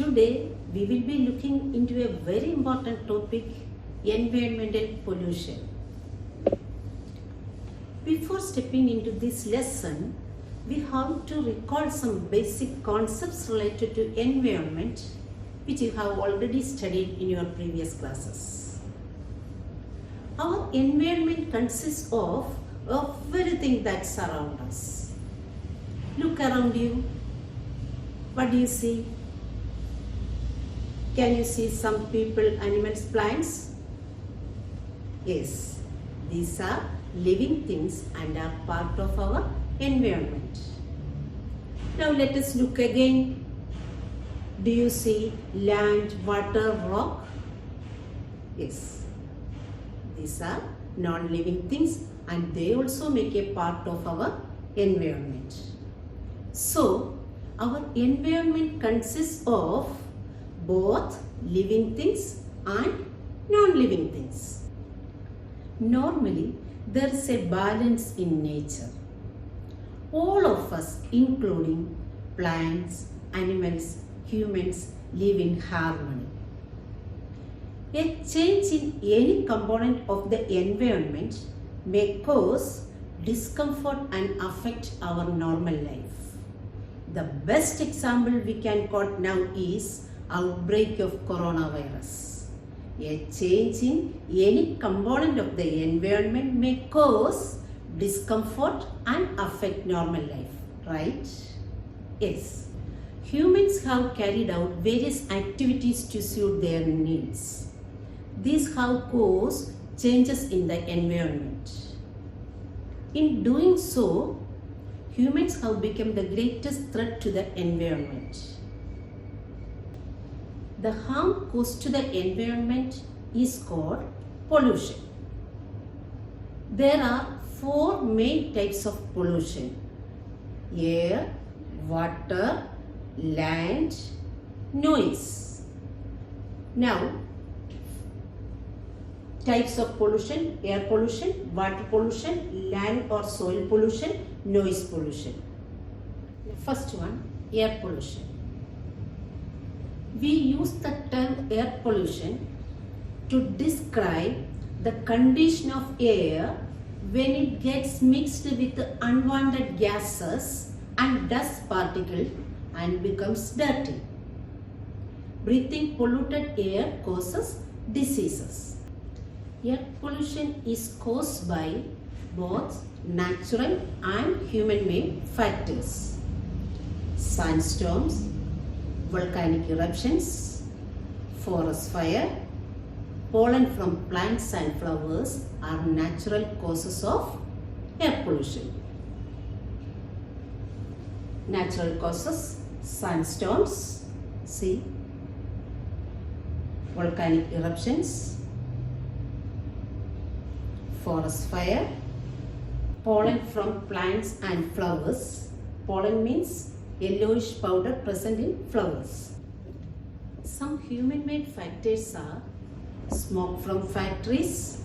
Today we will be looking into a very important topic, environmental pollution. Before stepping into this lesson, we have to recall some basic concepts related to environment which you have already studied in your previous classes. Our environment consists of everything that surrounds us. Look around you. What do you see? Can you see some people, animals, plants? Yes, these are living things and are part of our environment. Now let us look again. Do you see land, water, rock? Yes, these are non-living things and they also make a part of our environment. So, our environment consists of both living things and non-living things. Normally, there is a balance in nature. All of us, including plants, animals, humans, live in harmony. A change in any component of the environment may cause discomfort and affect our normal life. The best example we can quote now is outbreak of coronavirus. A change in any component of the environment may cause discomfort and affect normal life, right? Yes. Humans have carried out various activities to suit their needs. These have caused changes in the environment. In doing so, humans have become the greatest threat to the environment. The harm caused to the environment is called pollution. There are 4 main types of pollution: air, water, land, noise. Now, types of pollution: air pollution, water pollution, land or soil pollution, noise pollution. First one, air pollution. We use the term air pollution to describe the condition of air when it gets mixed with unwanted gases and dust particles and becomes dirty. Breathing polluted air causes diseases. Air pollution is caused by both natural and human-made factors. Sandstorms, volcanic eruptions, forest fire, pollen from plants and flowers are natural causes of air pollution. Natural causes: sandstorms, see, volcanic eruptions, forest fire, pollen from plants and flowers. Pollen means yellowish powder present in flowers. Some human-made factors are smoke from factories,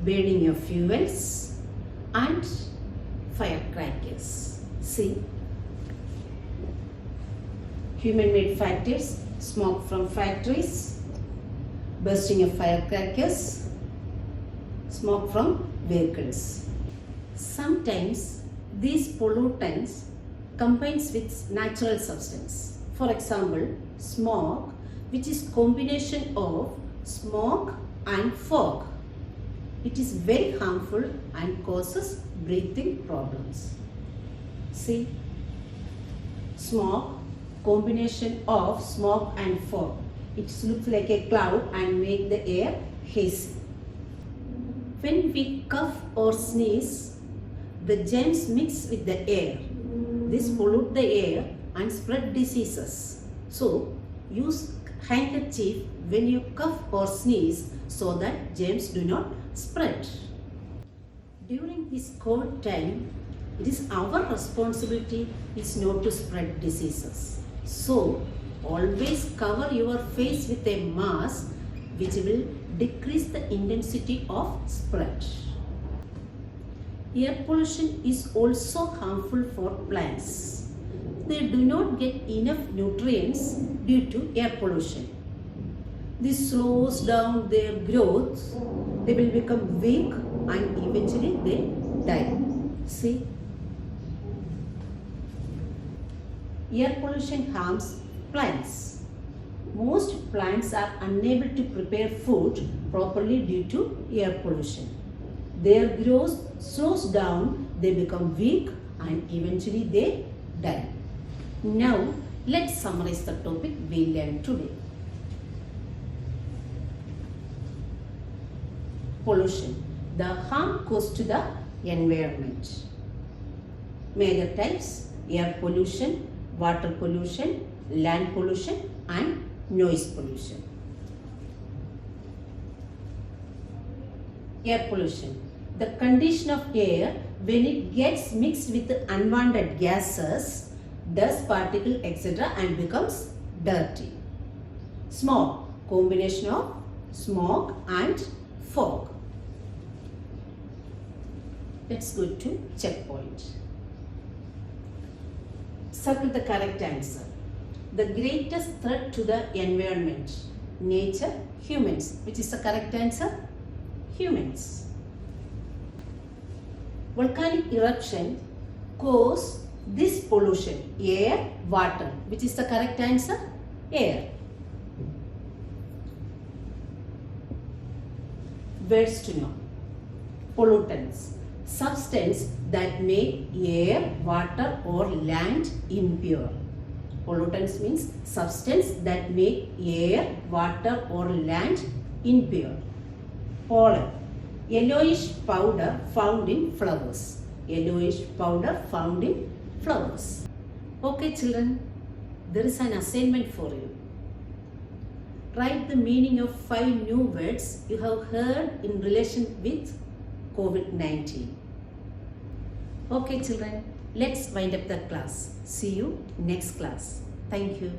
burning of fuels, and firecrackers. See, human-made factors: smoke from factories, bursting of firecrackers, smoke from vehicles. Sometimes these pollutants combines with natural substance. For example, smoke, which is combination of smoke and fog. It is very harmful and causes breathing problems. See, smoke, combination of smoke and fog. It looks like a cloud and make the air hazy. When we cough or sneeze, the germs mix with the air. This pollute the air and spread diseases. So, use handkerchief when you cough or sneeze so that germs do not spread. During this cold time, it is our responsibility is not to spread diseases. So, always cover your face with a mask which will decrease the intensity of spread. Air pollution is also harmful for plants. they do not get enough nutrients due to air pollution. This slows down their growth. They will become weak and eventually they die. See? Air pollution harms plants. Most plants are unable to prepare food properly due to air pollution. Their growth slows down, they become weak and eventually they die. Now, let's summarize the topic we learned today. Pollution, the harm caused to the environment. Major types: air pollution, water pollution, land pollution and noise pollution. Air pollution, the condition of air when it gets mixed with unwanted gases, dust particle etc. and becomes dirty. Smog, combination of smoke and fog. Let's go to checkpoint. Circle the correct answer. The greatest threat to the environment, nature, humans. Which is the correct answer? Humans. Volcanic eruption cause this pollution, air, water. Which is the correct answer? Air. Words to know. Pollutants, substance that make air, water or land impure. Pollutants means substance that make air, water or land impure. Pollen, yellowish powder found in flowers. Yellowish powder found in flowers. Okay children, there is an assignment for you. Write the meaning of 5 new words you have heard in relation with COVID-19. Okay children, let's wind up the class. See you next class. Thank you.